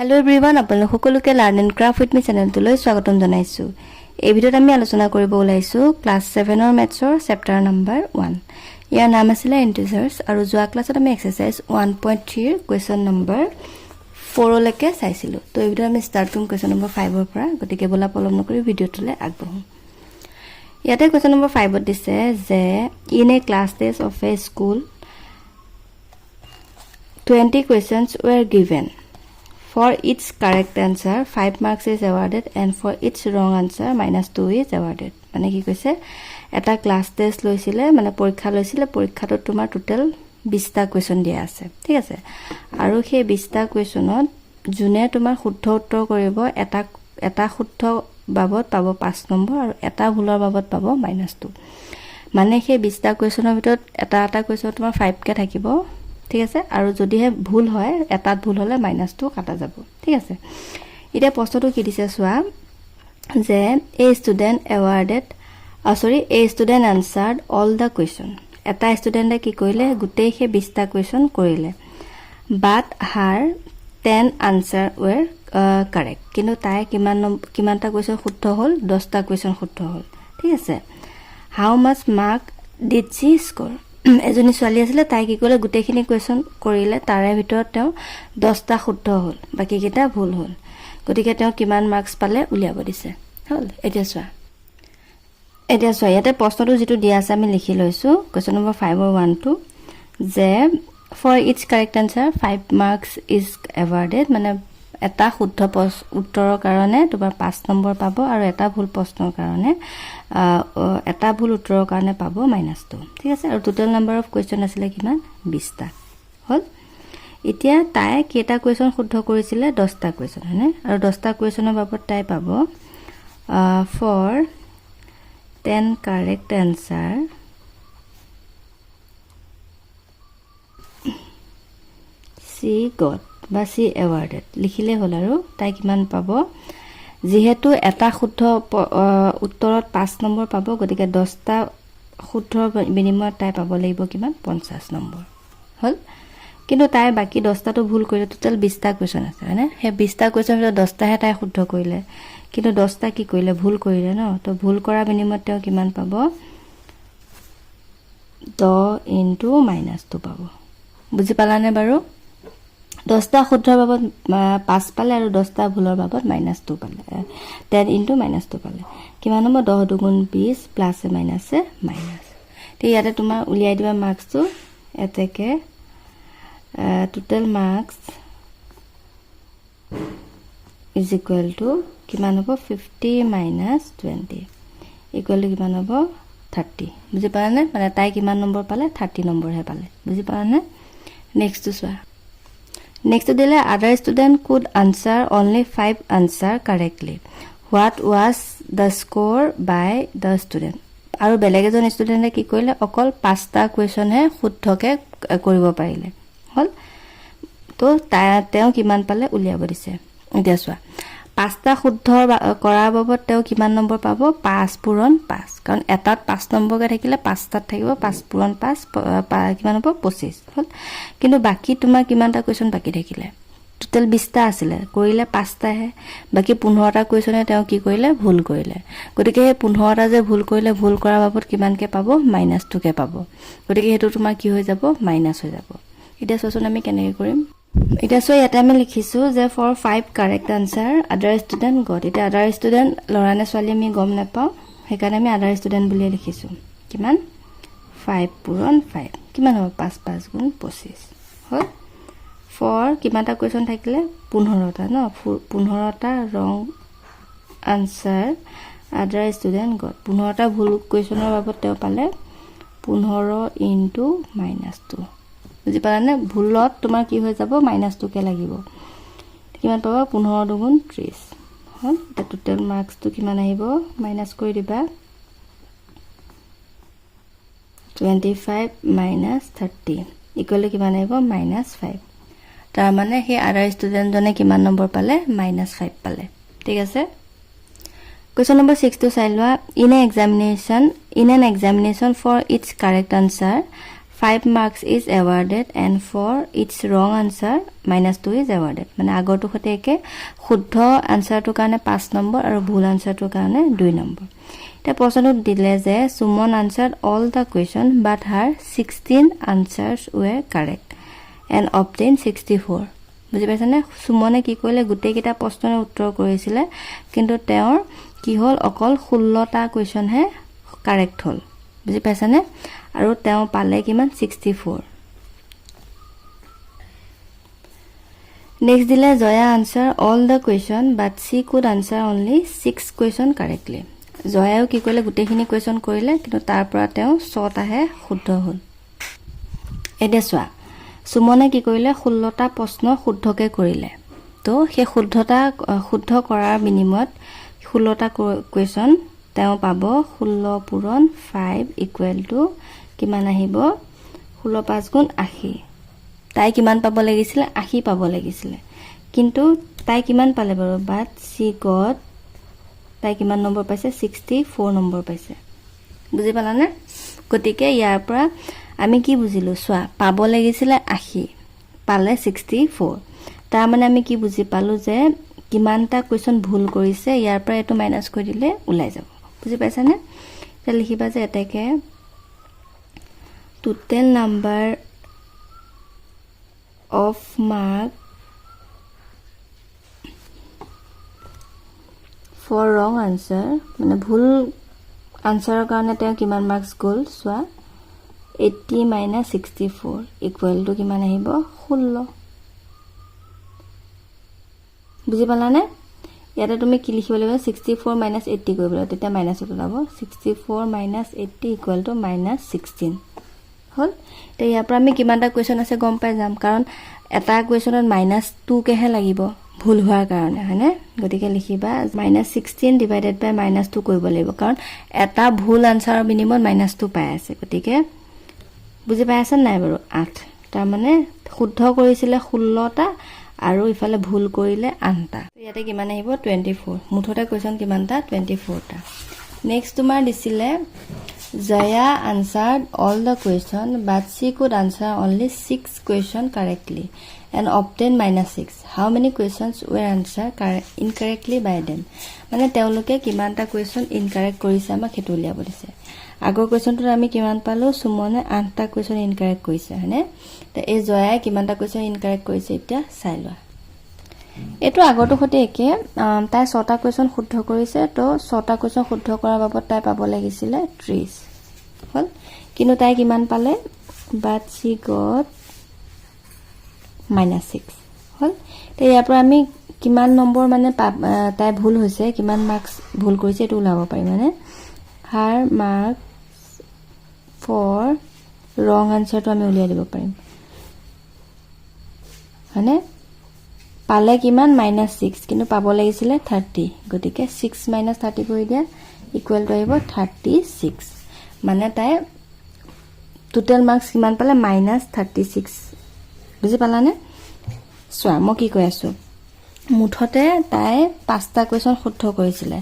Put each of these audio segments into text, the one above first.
Hello everyone, আপোনালোক সকলোকে learn and craft with মি চেনেলটোলৈ স্বাগতম জনাইছো। এই ভিডিঅ'ত আমি আলোচনা কৰিব ওলাইছো ক্লাছ 7 ৰ মেথছৰ চেপ্টাৰ নম্বৰ 1। ইয়াৰ নাম আছিল ইন্টিজাৰ্স আৰু যোৱা ক্লাছত আমি এক্সাৰসাইজ 1.3 ৰ কোৱেশ্চন নম্বৰ 4 লৈকে চাইছিলো। তো এই ভিডিঅ'ত আমি ষ্টাৰ্ট কৰিম কোৱেশ্চন নম্বৰ 5 ৰ পৰা, গতিকে বলা পলম নকৰি ভিডিঅ'টোলৈ আগবাঢ়ো। ইয়াতে কোৱেশ্চন নম্বৰ 5 ত দিছে যে in a class taste of A school 20 questions were given. For each correct answer 5 marks is awarded and for each wrong answer -2 is awarded. মানে কি কৈছে এটা ক্লাস টেস্ট লৈছিলে মানে পৰীক্ষা লৈছিলে, পৰীক্ষাটো তোমাৰ টোটাল 20টা কোৱেশ্চন দিয়া আছে, ঠিক আছে। আৰু সেই 20টা কোৱেশ্চনত যোনে তোমাৰ শুদ্ধ উত্তৰ কৰিব এটা শুদ্ধ বাবদ পাব 5 নম্বৰ আৰু এটা ভুলৰ বাবদ পাব -2। মানে সেই 20টা কোৱেশ্চনৰ ভিতৰত এটা কোৱেশ্চন তোমাৰ 5 কে থাকিব, ঠিক আছে। আৰু যদিহে ভুল হয় এটাত ভুল হলে -2 কাটা যাব, ঠিক আছে। এতিয়া প্ৰশ্নটো কি দিছে চোৱা যে এ ষ্টুডেন্ট আনসাৰ্ড অল দা কুৱেশ্চন। এটা ষ্টুডেন্টে কি কৰিলে গোটেই সেই 20টা কুৱেশ্চন কৰিলে, বাট হাৰ 10 আনসাৰ ৱেৰ কাৰেক্ট। কিন্তু তাই কিমানটা কুৱেশ্চন শুদ্ধ হ'ল? 10টা কুৱেশ্চন শুদ্ধ হ'ল, ঠিক আছে। How much mark did she score? এজনী ছোৱালী আছিলে, তাই কি কৰিলে গোটেইখিনি কুৱেশ্চন কৰিলে, তাৰে ভিতৰত তেওঁ 10টা শুদ্ধ হ'ল, বাকীকেইটা ভুল হ'ল। গতিকে তেওঁ কিমান মাৰ্কছ পালে উলিয়াব দিছে, হ'ল। এতিয়া চোৱা ইয়াতে প্ৰশ্নটো যিটো দিয়া আছে আমি লিখি লৈছো কুৱেশ্চন নম্বৰ 5 ৰ 1 যে for each correct answer 5 marks is awarded. মানে এটা শুদ্ধ উত্তৰৰ কাৰণে তোমাৰ 5 নম্বৰ পাব আৰু এটা ভুল প্ৰশ্নৰ কাৰণে এটা ভুল উত্তৰৰ কাৰণে পাব -2, ঠিক আছে। আৰু টোটাল নাম্বাৰ অফ কুৱেশ্চন আছিলে কিমান? 20টা, হ'ল। এতিয়া তাই কেইটা কুৱেশ্চন শুদ্ধ কৰিছিলে? 10টা কুৱেশ্চন, হয়নে? আৰু 10টা কুৱেশ্চনৰ বাবদ তাই পাব for 10 correct answer she got বা সি এৱাৰ্ডেড লিখিলে হ'ল। আৰু তাই কিমান পাব? যিহেতু এটা শুদ্ধ উত্তৰত 5 নম্বৰ পাব, গতিকে 10টা শুদ্ধ বিনিময়ত তাই পাব লাগিব কিমান? 50 নম্বৰ, হ'ল। কিন্তু তাই বাকী 10টাটো ভুল কৰিলে, টোটাল 20টা কুৱেশ্চন আছে, হয়নে? সেই 20টা কুৱেশ্চনৰ ভিতৰত 10টাহে তাই শুদ্ধ কৰিলে, কিন্তু 10টা কি কৰিলে? ভুল কৰিলে ন। তো ভুল কৰা বিনিময়ত তেওঁ কিমান পাব? 10 × -2 পাব। বুজি পালানে বাৰু? 10টা শুদ্ধৰ বাবদ 5 পালে আৰু 10টা ভুলৰ বাবদ -2 পালে, 10 × -2 পালে। কিমান হ'ব? 10 × 2 = 20 প্লাছে মাইনাছে মাইনাছ। তো ইয়াতে তোমাৰ উলিয়াই দিবা মাৰ্কছটো এতেকে total marks is equal to কিমান হ'ব? 50 - 20 ইকুৱেল টু কিমান হ'ব? 30। বুজি পালানে? মানে তাই কিমান নম্বৰ পালে? 30 নম্বৰহে পালে। বুজি পালানে? নেক্সটটো চোৱা। নেক্সট দিলে other student could answer only 5 answer correctly. What was the score by the student. আৰু বেলেগ এজন ষ্টুডেণ্টে কি কৰিলে? অকল 5টা কুৱেশ্চনহে শুদ্ধকৈ কৰিব পাৰিলে, হ'ল। তো তেওঁ কিমান পালে উলিয়াব দিছে। এতিয়া চোৱা 5টা শুদ্ধ কৰাৰ বাবদ তেওঁ কিমান নম্বৰ পাব? 5 পূৰণ 5, কাৰণ এটাত 5 নম্বৰকৈ থাকিলে 5টাত থাকিব 5 পূৰণ 5 কিমান হ'ব? 25, হ'ল। কিন্তু বাকী তোমাৰ কিমানটা কুৱেশ্চন বাকী থাকিলে? টোটেল 20টা আছিলে, কৰিলে 5টাহে, বাকী 15টা কুৱেশ্চনে তেওঁ কি কৰিলে? ভুল কৰিলে। গতিকে সেই 15টা যে ভুল কৰিলে, ভুল কৰাৰ বাবদ কিমানকৈ পাব? -2কে পাব। গতিকে সেইটো তোমাৰ কি হৈ যাব? মাইনাছ হৈ যাব। এতিয়া চোৱাচোন আমি কেনেকৈ কৰিম। এতিয়া চোৱা ইয়াতে আমি লিখিছো যে ফৰ 5 কাৰেক্ট আনসাৰ আদাৰ ষ্টুডেণ্ট গট। এতিয়া আদাৰ ষ্টুডেণ্ট ল'ৰা নে ছোৱালী আমি গম নাপাওঁ, সেইকাৰণে আমি আদাৰ ষ্টুডেণ্ট বুলিয়ে লিখিছো। কিমান? 5 পূৰণ 5 কিমান হ'ব? 5 × 5 = 25, হ'ল। ফৰ কিমানটা কুৱেশ্চন থাকিলে? 15টা ন। 15টা ৰং আনসাৰ আদাৰ ষ্টুডেণ্ট গট। 15টা ভুল কুৱেশ্চনৰ বাবদ তেওঁ পালে 15 × -2। বুজি পালানে? ভুলত তোমাৰ কি হৈ যাব? -2কে লাগিব। কিমান পাবা? 15 × 2 = 30, হ'ল। এতিয়া টোটেল মাৰ্কছটো কিমান আহিব? মাইনাছ কৰি দিবা 25 - 30 ইকুৱেল টু কিমান আহিব? -5। তাৰমানে সেই আদাৰ ষ্টুডেণ্টজনে কিমান নম্বৰ পালে? -5 পালে, ঠিক আছে। কুৱেশ্চন নম্বৰ 6 টো চাই লোৱা। In an examination for each correct answer 5 marks is awarded and for its wrong answer -2 is awarded. মানে আগৰটো সৈতে একে শুদ্ধ আনসাৰটো কাৰণে 5 নম্বৰ আৰু ভুল আনসাৰটো কাৰণে 2 নম্বৰ এটা প্ৰশ্নটো দিলে যে Suman answered all the question but her 16 answers were correct and obtained 64. বুজি পাইছানে সুমনে কি কৰিলে গোটেই কেইটা প্ৰশ্নৰ উত্তৰ কৰিছিলে কিন্তু তেওঁৰ কি হ'ল অকল 16টা কোৱেশ্চন হে কাৰেক্ট হ'ল বুজি পাইছানে আৰু তেওঁ পালে কিমান 64 নেক্সট দিলে Jaya answer all the question but she could answer only 6 question correctly জয়াও কি কৰিলে গোটেইখিনি কোৱেশ্চন কৰিলে কিন্তু তাৰ পৰা তেওঁ 6টাহে শুদ্ধ হ'ল এতে চোৱা সুমনে কি কৰিলে 16টা প্ৰশ্ন শুদ্ধকে কৰিলে তো সেই শুদ্ধ কৰাৰ বিনিময়ত 16টা কোৱেশ্চন তেওঁ পাব 16 পূৰণ 5 ইকুৱেল টু কিমান আহিব 16 5 গুণ 80 তাই কিমান পাব লাগিছিল 80 পাব লাগিছিল কিন্তু তাই কিমান পালে বাৰু বাট সি গট তাই কিমান নম্বৰ পাইছে 64 নম্বৰ পাইছে বুজি পালানে গতিকে ইয়াৰ পৰা আমি কি বুজিলো সোৱা পাব লাগিছিল 80 পালে 64 তাৰ মানে আমি কি বুজি পালো যে কিমানটা কোৱেশ্চন ভুল কৰিছে ইয়াৰ পৰা এটো মাইনাস কৰি দিলে উলাই যাব বুজি পাইছানে তে লিখিবা যে এটাকে total number of mark for wrong answer মানে ভুল আনসাৰৰ কাৰণে তেওঁ কিমান marks goal সোৱা 80 minus 64 equal to কিমান আহিব 16 বুজি পালানে ইয়াতে তুমি কি লিখিব লাগিব 64 minus 80 কৰিব লাগিব তেতিয়া মাইনাস ওলাব 64 minus 80 equal to minus 16 হল তে ইয়াৰ পৰা আমি কিমানটা কোৱেশ্চন আছে গম পাই যাম কাৰণ এটা কোৱেশ্চনত -2 কেহে লাগিব ভুল হোৱাৰ কাৰণে হয়নে গতিকে লিখিবা -16 divided by -2 কৰিব লাগিব কাৰণ এটা ভুল আনসাৰৰ বিনিময়ত -2 পাই আছে গতিকে বুজি পাই আছেন নাই বাৰু 8 তাৰ মানে শুদ্ধ কৰিছিলে 16টা আৰু ইফালে ভুল কৰিলে 8টা ইয়াতে কিমান আহিব 24 মুঠতে কোৱেশ্চন কিমানটা 24টা নেক্সট তোমাৰ দিছিলে Jaya answered all the question but she could answer only 6 question correctly and obtained -6 how many questions were answered incorrectly by them মানে তেওঁলোকে কিমানটা কোৱেশ্চন ইনকাৰেক্ট কৰিছে আমাক হেতু উলিয়াব দিছে আগৰ কোৱেশ্চনটো আমি কিমান পালো সুমনে 8টা কোৱেশ্চন ইনকাৰেক্ট কৰিছে হয়নে তে এই জয়াই কিমানটা কোৱেশ্চন ইনকাৰেক্ট কৰিছে এতিয়া চাই লোৱা এটো আগৰটো হতে একে তাই 6টা কোৱেশ্চন শুদ্ধ কৰিছে তো 6টা কোৱেশ্চন শুদ্ধ কৰাৰ বাবদ তাই পাব লাগিছিল 30 হল কিন্তু তাই কিমান পালে but she got -6 হল তে ইয়াৰ পৰা আমি কিমান নম্বৰ মানে তাই ভুল হৈছে কিমান মাৰ্কস ভুল কৰিছে এটো উলাব পাৰি মানে her marks for wrong answer to আমি উলিয়াই দিব পাৰিম মানে পালে কিমান -6 কিন্তু পাব লাগিছিল 30 গতিকে 6 - 30 কৰি দিয়া ইকুৱেল টু আহিব 36 মানে তাই টোটাল মাৰ্কস কিমান পালে -36 বুজি পালানে সোৱা মই কি কৈ আছো মুঠতে তাই 5টা কোৱেশ্চন শুদ্ধ কৰিছিল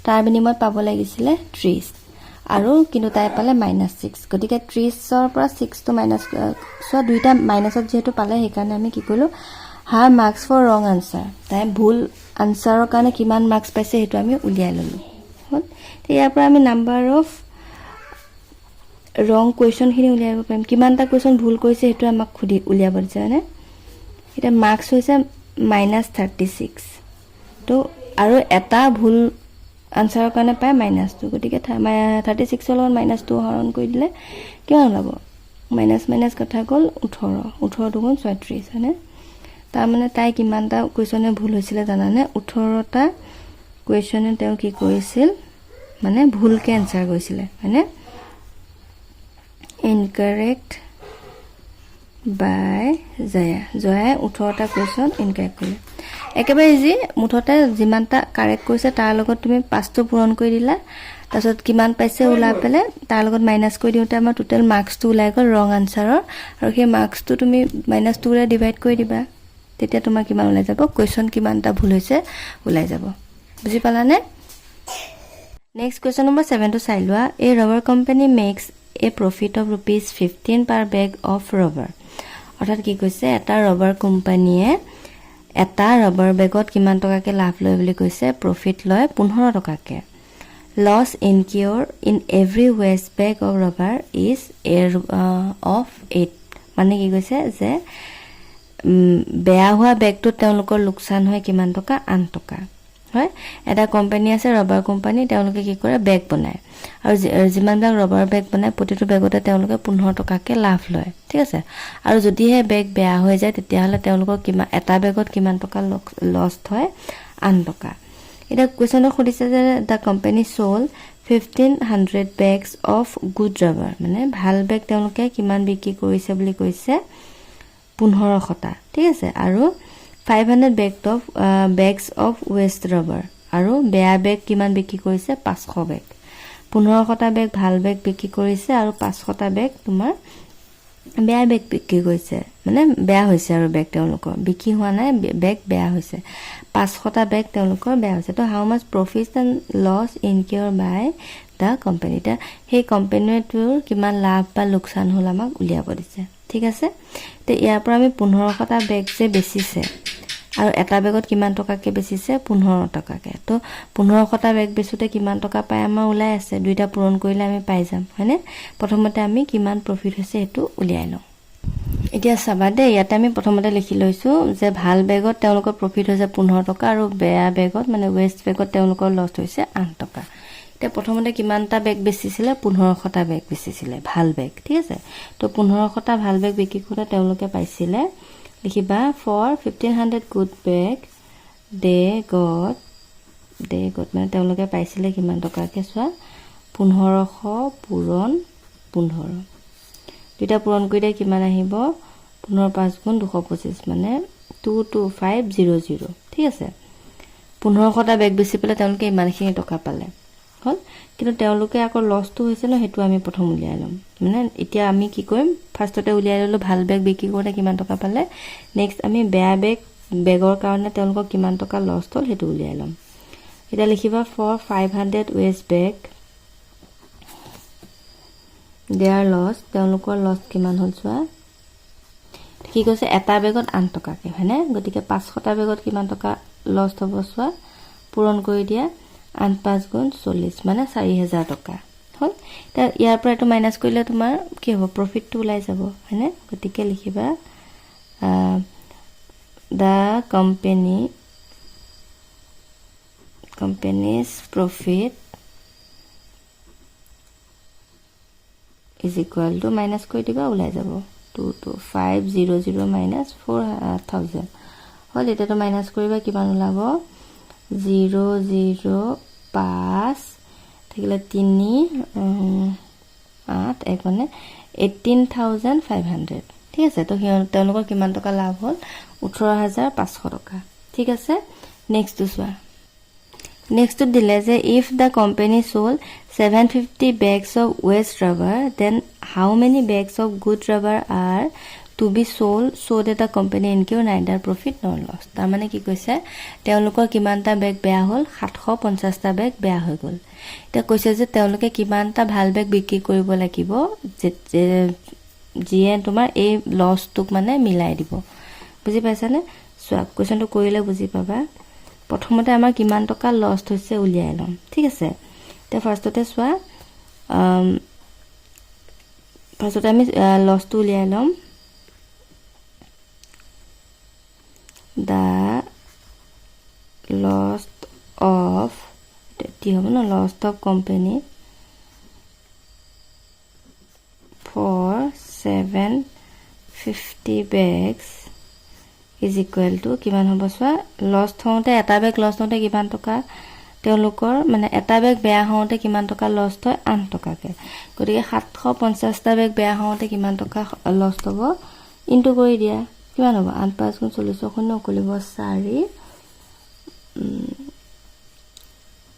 তাৰ বিনিময়ত পাব লাগিছিল 30 আৰু কিন্তু তাই পালে -6 গতিকে 30 ৰ পৰা 6 টো মাইনাস সোৱা দুইটা মাইনাসত যেহেতু পালে সেই কাৰণে আমি কি কইলো her marks for wrong answer তাই ভুল আনসাৰৰ কাৰণে কিমান মাৰ্কস পাইছে হেতু আমি উলিয়াই ললো হল তে ইয়াৰ পৰা আমি নাম্বাৰ অফ wrong question খিনি উলিয়াব পাৰিম কিমানটা কোৱেশ্চন ভুল কৰিছে হেতু আমাক খুদি উলিয়াব দিছে মানে এটা মাৰ্কস হৈছে -36 তো আৰু এটা ভুল আনসাৰৰ কাৰণে পায় -2 গতিকে 36 ৰ লগত -2 হৰণ কৰি দিলে কিমান ওলাব মাইনাস কথা গল 18 দুগুণ 36 হয়নে তাৰ মানে তাই কিমানটা কোৱেশ্চনে ভুল হৈছিল জানানে 18টা কোৱেশ্চনে তেওঁ কি কৰিছিল মানে ভুলকে আনসাৰ কৰিছিল হয়নে incorrect by Jaya 18টা কোৱেশ্চন ইনকাৰেক্ট কৰিলে একেবাৰে ইজি মুঠতে যিমানটা কাৰেক্ট কৰিছে তাৰ লগত তুমি 5টো পূৰণ কৰি দিলা তাৰছত কিমান পাইছে উলাই পেলে তাৰ লগত মাইনাস কৰি দিওতে আমাৰ টোটাল মাৰ্কসটো উলাই গল ৰং আনসাৰৰ আৰু সেই মাৰ্কসটো তুমি -2 ৰে ডিভাইড কৰি দিবা তেতিয়া তোমাৰ কিমান উলাই যাব কোৱেশ্চন কিমানটা ভুল হৈছে উলাই যাব বুজি পালানে নেক্সট কোৱেশ্চন নম্বৰ 7 টো চাই লোৱা a rubber company makes A profit of ₹15 per bag of rubber অৰ্থাৎ কি কৈছে এটা ৰবাৰ কোম্পানীয়ে এটা ৰবাৰ বেগত কিমান টকাকে লাভ লয় বুলি কৈছে প্ৰফিট লয় 15 টকাকে loss incur in every waste bag of rubber is of 8 মানে কি কৈছে যে বেয়া হোৱা বেগটোত তেওঁলোকৰ লোকচান হয় কিমান টকা 8 টকা হয় এটা কোম্পানী আছে ৰবাৰ কোম্পানী তেওঁলোকে কি কৰে বেগ বনায় আৰু যিমানবিলাক ৰবাৰ বেগ বনায় প্ৰতিটো বেগতে তেওঁলোকে 15 টকাকে লাভ লয় ঠিক আছে আৰু যদিহে বেগ বেয়া হৈ যায় তেতিয়াহ'লে তেওঁলোকৰ কিমান এটা বেগত কিমান টকা লছ হয় 8 টকা এটা কোৱেশ্চনত সুধিছে যে the company sold 1500 bags of good rubber মানে ভাল বেগ তেওঁলোকে কিমান বিক্ৰী কৰিছে বুলি কৈছে 1500টা ঠিক আছে আৰু 500 বেগছ অফ ৱেষ্ট ৰবাৰ আৰু বেয়া বেগ কিমান বিক্ৰী কৰিছে 500 বেগ 1500টা বেগ ভাল বেগ বিক্ৰী কৰিছে আৰু 500টা বেগ তোমাৰ বেয়া বেগ বিক্ৰী কৰিছে মানে বেয়া হৈছে আৰু বেগ তেওঁলোকৰ বিক্ৰী হোৱা নাই বেগ বেয়া হৈছে 500টা বেগ তেওঁলোকৰ বেয়া হৈছে তো how much profit and loss incur by the company তা সেই কোম্পানীটোৰ কিমান লাভ বা লোকচান হ'ল আমাক উলিয়াব দিছে ঠিক আছে তো ইয়াৰ পৰা আমি 1500টা বেগ যে বেচিছে আৰু এটা বেগত কিমান টকাকে বেচিছে 15 টকাকে তো 1500টা বেগ বেচোতে কিমান টকা পায় আমাৰ ওলাই আছে দুইটা পূৰণ কৰিলে আমি পাই যাম হয়নে প্ৰথমতে আমি কিমান প্ৰফিট হৈছে এটো উলিয়াই লওঁ এতিয়া চাবা দে ইয়াতে আমি প্ৰথমতে লিখি লৈছো যে ভাল বেগত তেওঁলোকৰ প্ৰফিট হৈছে 15 টকা আৰু বেয়া বেগত মানে ৱেষ্ট বেগত তেওঁলোকৰ লছ হৈছে 8 টকা এতিয়া প্ৰথমতে কিমানটা বেগ বেচিছিলে 1500টা বেগ বেচিছিলে ভাল বেগ ঠিক আছে তো 1500টা ভাল বেগ বিক্ৰী কৰি তেওঁলোকে পাইছিলে লিখিবা for 1500 good bag they got মানে তেওঁলোকে পাইছিলে কিমান টকাকে চোৱা 1500 পূৰণ 15 দুটা পূৰণ কৰিলে কিমান আহিব 15 5 গুণ 225 মানে 22500 ঠিক আছে 1500টা বেগ বেচি পেলে তেওঁলোকে ইমানখিনি টকা পালে হল কিন্তু তেওঁলোকে আকৌ লছটো হৈছে ন হেতু আমি প্ৰথম উলিয়াই লম মানে এতিয়া আমি কি কৰিম ফাৰ্ষ্টতে উলিয়াই ললো ভাল বেগ বিক্ৰী কৰোতে কিমান টকা পালে নেক্সট আমি বেয়া বেগৰ কাৰণে তেওঁলোকৰ কিমান টকা লছ হ'ল হেতু উলিয়াই লম এটা লিখিবা for 500 waste bag their loss তেওঁলোকৰ লছ কিমান হ'ল চোৱা কি কৈছে এটা বেগত 8 টকাকে হয়নে গতিকে 500টা বেগত কিমান টকা লছ হ'ব চোৱা পূৰণ কৰি দিয়া 8 5 গুণ 40 মানে 4000 টকা হল তা ইয়াৰ পৰা এটো মাইনাস কৰিলে তোমাৰ কি হ'ব প্ৰফিটটো ওলাই যাব হয়নে গতিকে লিখিবা the company's profit is equal to minus কৰি দিবা ওলাই যাব 22500 minus 4000 হল এটা তো মাইনাস কৰিবা কিমান ওলাব 005 থাকিলে 3 8 এক মানে 18500 ঠিক আছে তো তেওঁলোকৰ কিমান টকা লাভ হ'ল 18500 টকা ঠিক আছে নেক্সট চোৱা নেক্সট দিলে যে if the company sold 750 bags of waste rubber then how many bags of good rubber are to be sold so that the company incur neither profit nor loss তাৰ মানে কি কৈছে তেওঁলোকৰ কিমানটা বেগ বেয়া হ'ল 750টা বেগ বেয়া হৈ গ'ল এটা কৈছে যে তেওঁলোকে কিমানটা ভাল বেগ বিক্ৰী কৰিব লাগিব যে যিয়ে তোমাৰ এই লছটোক মানে মিলাই দিব বুজি পাইছানে সো কোৱেশ্চনটো কৰিলে বুজি পাবা প্ৰথমতে আমাৰ কিমান টকা লছ হৈছে উলিয়াই লম ঠিক আছে তে ফাৰ্ষ্টতে চোৱা ফাৰ্ষ্টতে আমি লছটো উলিয়াই লম the loss of টি হ'ব না loss of company for 750 bags is equal to কিমান হ'ব চোৱা লছ হওঁতে এটা বেগ লছ হওঁতে কিমান টকা তেওঁলোকৰ মানে এটা বেগ বেয়া হওঁতে কিমান টকা লছ হয় 8 টকাকে গতিকে 750টা বেগ বেয়া হওঁতে কিমান টকা লছ হ'ব ইনটু কৰি দিয়া কিমান হ'ব 8 5 গুণ 40 শূন্য কৰিলে 4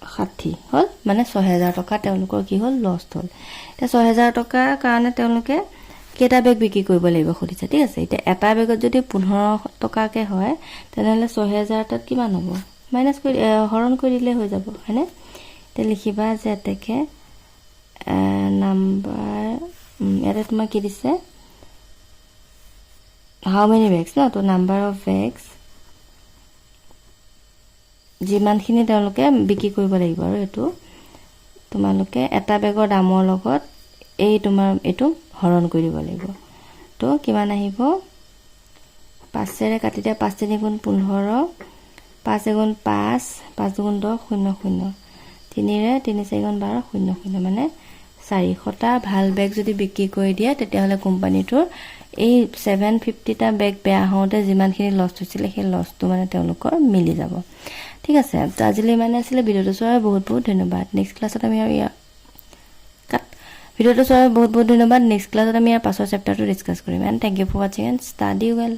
60 হল মানে 6000 টকা তেওঁলোকৰ কি হল লছ হল এটা 6000 টকাৰ কাৰণে তেওঁলোকে কেটা বেগ বিক্ৰী কৰিব লাগিব খুদিছে ঠিক আছে এটা এটা বেগত যদি 15 টকাকে হয় তেনেহলে 6000 তাত কিমান হ'ব মাইনাস কৰি হৰণ কৰি দিলে হৈ যাব হয়নে তে লিখিবা যে এতেকে নাম্বাৰ ইয়াতে তোমাক কি দিছে হাউ মেনি বেগছ ন তো নাম্বাৰ অফ বেগছ যিমানখিনি তেওঁলোকে বিক্ৰী কৰিব লাগিব আৰু এইটো তোমালোকে এটা বেগৰ দামৰ লগত এই তোমাৰ এইটো হৰণ কৰি দিব লাগিব তো কিমান আহিব 5ৰে কাটি দিয়া 5 3 গুণ 15 5 গুণ 5 5 গুণ 10 0 0 3ৰে 3 4 গুণ 12 0 0 মানে 400টা ভাল বেগ যদি বিক্ৰী কৰি দিয়ে তেতিয়াহ'লে কোম্পানীটোৰ এই 750টা বেগ বেয়া হওঁতে যিমানখিনি লছ হৈছিলে সেই লছটো মানে তেওঁলোকৰ মিলি যাব ঠিক আছে তো আজিলৈ মানে আছিলে ভিডিঅ'টো চোৱাৰ বহুত বহুত ধন্যবাদ নেক্সট ক্লাছত আমি ভিডিঅ'টো চোৱাৰ বহুত বহুত ধন্যবাদ নেক্সট ক্লাছত আমি ইয়াৰ পাছৰ চেপ্টাৰটো ডিছকাছ কৰিম এণ্ড থেংক ইউ ফৰ ৱাচিং এণ্ড ষ্টাডি ৱেল